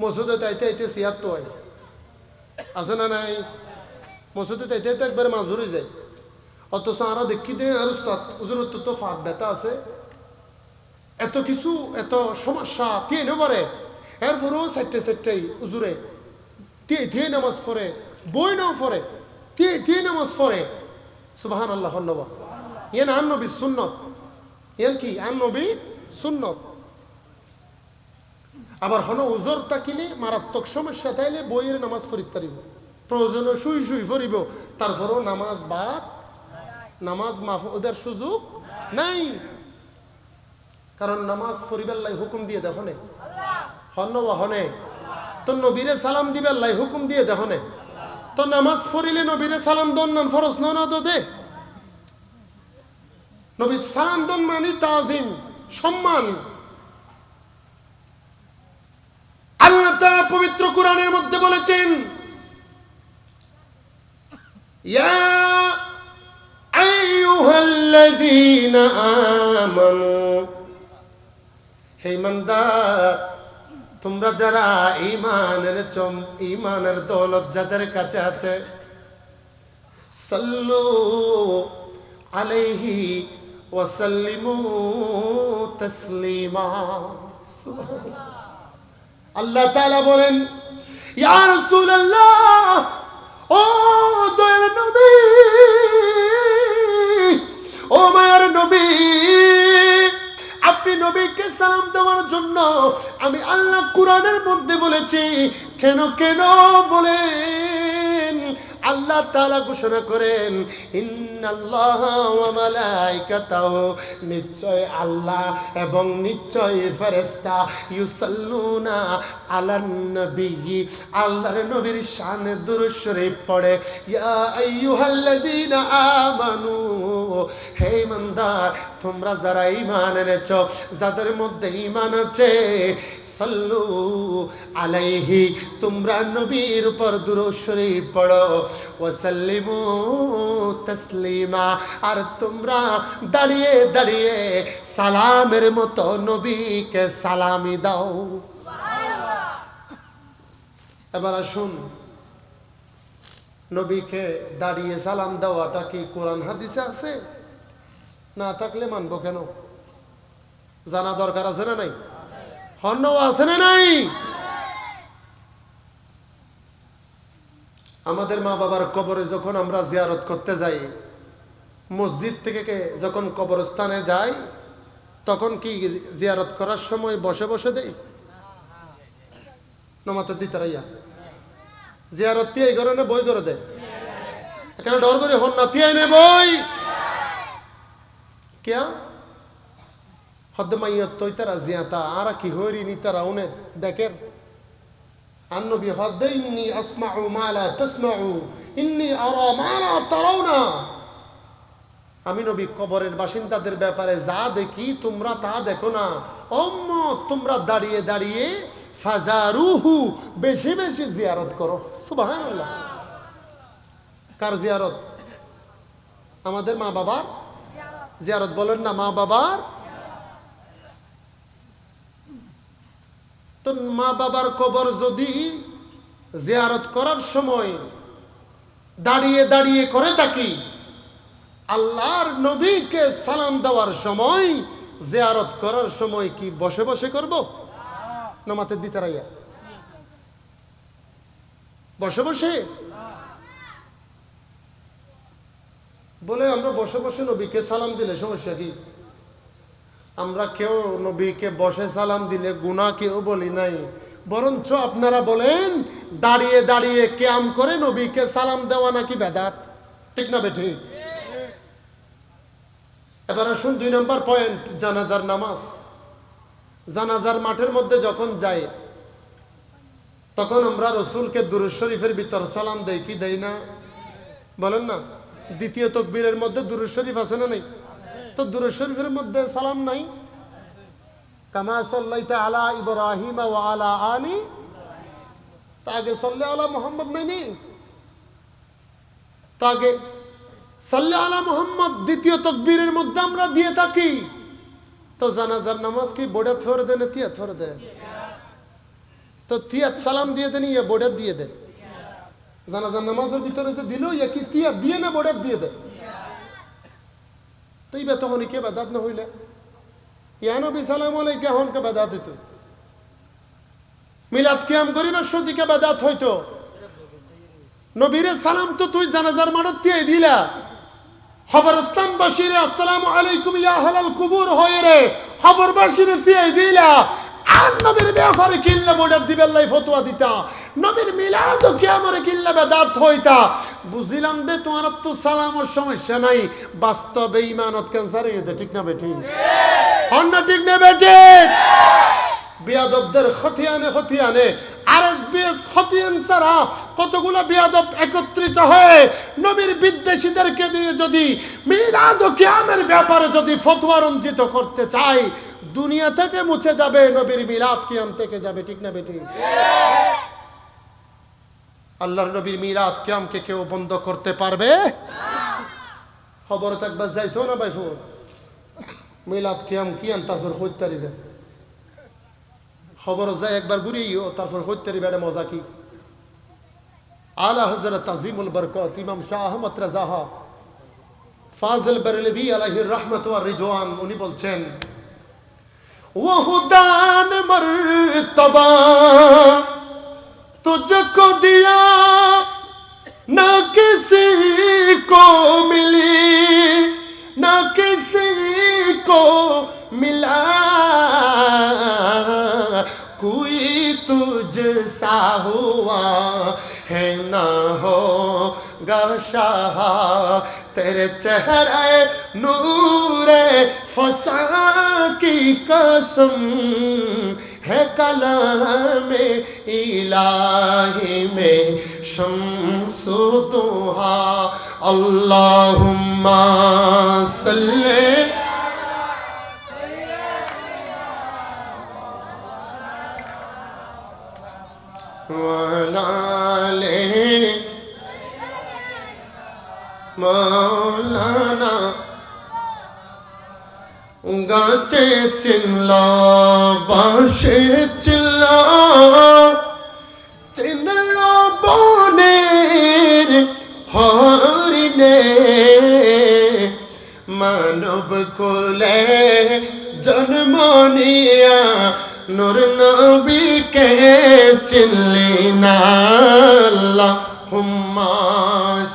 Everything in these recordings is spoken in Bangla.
মসজিদে তাইতে আইতে সিয়ার তো হয় আছে না নাই? মসজিদে তাইতে আইতে একবারে মাজুর হয়ে যায়। অথচ আরো দেখি দে আর উজুরত্ব তো ফাঁদ ব্যথা আছে, এত কিছু এত সমস্যা তিয়ে নেবারে এরপরেও চারটাই উজুরে তিয়ে নামাজ পড়ে, বই নাও পড়ে, তিয়ে নামাজ পড়ে। সুবহান আল্লাহ হল্লবা। ইয়ান আন নবী সুন্নত, ইয়ান কি আন নবী সুন্নত। আবার হন উজর তাকিলে মারাত্মক সমস্যা তাইলে বইয়ের নামাজ পড়িতে পারিব, প্রয়োজনে শুই পড়িব, তারপরও নামাজ বাদ, নামাজ মাফ ওদের সুযোগ নাই। কারণ নামাজ পড়িবার লাই হুকুম দিয়ে দেখনে হনে, তো নবীরে সালাম দিবার লাই হুকুম দিয়ে দেখনে, তো নামাজ পড়িলে নবীরে সালাম দন নান ফরজ নন দে। নবীর সালাম দন মানে তাজিম, সম্মান। আল্লাহ তাআলা পবিত্র কোরআনের মধ্যে বলেছেন, ইয়া আইয়ুহাল্লাযীনা আমানু, হে ইমানদার তোমরা যারা ঈমানের দৌলত যাদের কাছে আছে, সাল্লু আলাইহি ওয়া সাল্লিমু তাসলিমা। আল্লাহ তাআলা বলেন, ইয়া রাসূলুল্লাহ, ও দয়ার নবী, ও মায়ের নবী, আপনি নবীকে সালাম দেওয়ার জন্য আমি আল্লাহ কোরআনের মধ্যে বলেছি। কেন বলেন? আল্লাহ তাআলা ঘোষণা করেন, ইন্নাল্লাহা ওয়া মালাইকাতাহু, নিশ্চয় আল্লাহ এবং নিশ্চয় ফেরেশতা, ইউসাল্লুনা আলান নবী, আল্লাহর নবীর শানে দুরূদ শরীফ পড়ে। ইয়া আইয়ুহাল্লাযীনা আমানু, হে ইমানদার তোমরা যারা ঈমান এনেছো, যাদের মধ্যে ঈমান আছে, সাল্লু আলাইহি, তোমরা নবীর উপর দুরূদ শরীফ পড়ো, ওয়া সাল্লিমু তাসলিমা, আর তোমরা দাঁড়িয়ে দাঁড়িয়ে সালামের মতো নবীকে সালামি দাও। এবার আসুন, নবীকে দাঁড়িয়ে সালাম দেওয়াটা কি কোরআন হাদিসে আছে? না থাকলে মানবো কেন? জানা দরকার আছে না নাই? হন্য আছে না নাই? আমাদের মা বাবার কবরে যখন আমরা জিয়ারত করতে যাই, মসজিদ থেকে যখন কবরস্থানে যাই, তখন কি জিয়ারত করার সময় বসে বসে দেই? নমাতে দিতে রাইয়া জিয়ারত দিয়ে এই ঘরে বই করে দেয়, এখানে ডর করে হন না দিয়ে নে বই क्या हद माइयत तो इतरा जियाता आरा की होरी नी तरा उन्हें देखेर अन्नो भी हद इन्नी अस्माउ माला तस्माउ इन्नी आरा माला तराउना। আমি নবী কবরের বাসিন্দাদের ব্যাপারে যা দেখি তোমরা তা দেখো না। ওম্মা তোমরা দাঁড়িয়ে দাঁড়িয়ে ফাজারুহু, বেশি বেশি জিয়ারত করো। সুবহানাল্লাহ। কার জিয়ারত? আমাদের মা বাবার জিয়ারত। বলেন না মা বাবার। তো মা বাবার কবর যদি জিয়ারত করার সময় দাঁড়িয়ে দাঁড়িয়ে করে থাকি, আল্লাহর নবীকে সালাম দেওয়ার সময় জিয়ারত করার সময় কি বসে বসে করব? নামাতে দিতে রাইয়া বসে বসে বলে আমরা বসে বসে নবীকে সালাম দিলে সমস্যা কি? আমরা কেউ নবীকে বসে সালাম দিলে গুনাহ কেউ বলি নাই, বরঞ্চ আপনারা বলেন দাঁড়িয়ে দাঁড়িয়ে কিয়াম করে নবীকে সালাম দেওয়া নাকি বেদাত। ঠিক না বেঠিক? এবার আসুন 2 নম্বর পয়েন্ট, জানাজার নামাজ। জানাজার মাঠের মধ্যে যখন যাই, তখন আমরা রসুলকে দুরূদ শরীফের ভিতর সালাম দেই কি দেই না? বলেন না। দ্বিতীয় তাকবীরের মধ্যে দুরূদ শরীফ আছে না নাই? তো দুরূদ শরীফের মধ্যে সালাম নাই? কামা সাল্লাইতা আলা ইব্রাহিম ওয়া আলা আলি, তাকে সাল্লি আলা মুহাম্মদ নাই, তাকে সাল্লি আলা মুহাম্মদ দ্বিতীয় তাকবীরের মধ্যে আমরা দিয়ে থাকি। তো জানাজার নামাজ কি বোড়ে ফরদে না তিয়া ফরদে? তো তিয়াত সালাম দিয়ে দেন, ইয়ে বোর্ডার দিয়ে দেন। জানাজার নামাজের ভিতরে যে দিল, ইয়ে কি তিয়াত দিয়ে না বোর্ডার দিয়ে দেন? তো ইবা তখন কে বেদাত না হইলে ইয়া নবী সালাম আলাইকে হনকে বেদাত দিত। মিলাদ কিয়াম গরিবের সদিকে বেদাত হইতো। নবীরে সালাম তো তুই জানাজার মাঠত দিয়ে দিলা, খবরস্থানবাসীরে আসসালামু আলাইকুম ইয়া আহলাল কুবুর হয়ে রে খবরবাসীরে দিয়ে দিলা। আর নবীর ব্যাপারে কিল্লা বোর্ডার দিবেল্লাই ফতোয়া দিতা, নবীর মিলাদ কিয়ামরে কিল্লা বেদাত হইতা। বুঝিলাম দে তোমার তো সালামের সমস্যা নাই, বাস্তবে ইমানত ক্যান্সার হয়ে দে। ঠিক না বেঠিক? অন্য ঠিক না বেঠিক? বিয়াদবদের খতিয়ানে আরএসবিএস খতিয়ান ছাড়া কতগুলো বিয়াদব একত্রিত হয়ে নবীর বিদ্বেষীদেরকে দিয়ে যদি মিলাদ ও কিয়ামের ব্যাপারে যদি ফতোয়া রঞ্জিত করতে চাই, দুনিয়া থেকে মুছে যাবে, নবীর মিলাদ কিয়াম থেকে যাবে। ঠিক না বেঠিক? আল্লাহর নবীর মিলাদ কিয়ামকে কেউ বন্ধ করতে পারবে? খবর থাকবে যাইছো না ভাইফো, মিলাদ কিয়াম কিয়াম তারপর হইতারিবে খবর যায় একবার ঘুরিয়েও তারপর হইতারি বেড়ে মজা কি। আলা হযরত তাজিমুল বরকত ইমাম শাহ আহমদ রাজা ফাজিল বেরেলভী আলাইহির রহমত ওয়া রিদওয়ান উনি বলছেন, वो हुदान मर्तबा तुझको दिया ना किसी को मिली, ना किसी को मिला, कोई तुझ सा हुआ है ना होगा शाह, तेरे चेहरे नूरे फसा की कसम है कलामे इलाही में शम्सु दुहा, अल्लाहुम्मा सल्ले वाले मौलाना। গাছে চিল্লা বাঁশে চিল্লা চিল্লা বনের হরিণে, মানব কোলে জন্ম নিয়া নূর নবীকে চিনলি না, আল্লাহুম্মা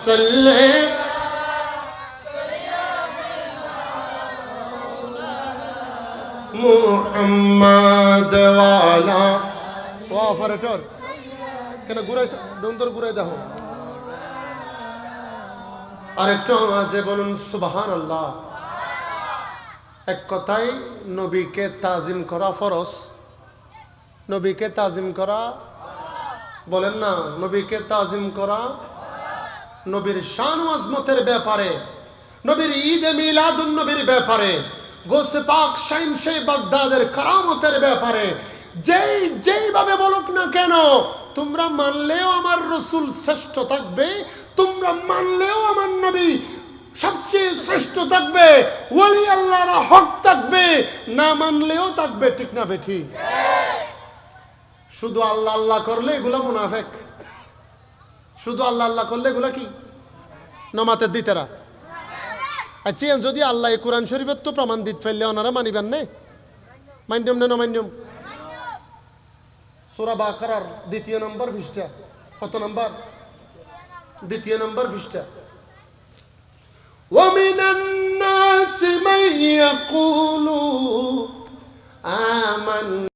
সাল্লি মুহাম্মাদ ওয়ালা অপারেটর কেন ঘুরাই দন্তর ঘুরাই দেখো আরেকটু আওয়াজে বলুন সুবহানাল্লাহ। এক কথায় নবীকে তাজিম করা ফরজ। নবীকে তাজিম করা বলেন না, নবীকে তাজিম করা নবীর শান ও আজমতের ব্যাপারে, নবীর ঈদে মিলাদুন নবীর ব্যাপারে, গোসে পাক শাইনশে বাগদাদের কারামতের ব্যাপারে যেইভাবে বলুক না কেন, তোমরা মানলেও আমার রসুল শ্রেষ্ঠ থাকবে, তোমরা মানলেও আমার নবী সবচেয়ে শ্রেষ্ঠ থাকবে, ওলি আল্লাহর হক থাকবে, না মানলেও থাকবে। ঠিক না বেঠি? শুধু আল্লাহ আল্লাহ করলে এগুলো মুনাফেক, শুধু আল্লাহ আল্লাহ করলে এগুলা কি নমাতের দিতেরা। আচ্ছা যদি আল্লাহ কোরআন শরীফের তো প্রমাণ দিতে ফেললে ওনারা মানিবেন না? মান্যম না মান্যম? সূরা বাকারার ২য় নম্বর পৃষ্ঠা, কত নম্বর? ২য় নম্বর পৃষ্ঠা। وَمِنَ النَّاسِ مَن يَقُولُ آمَنَّا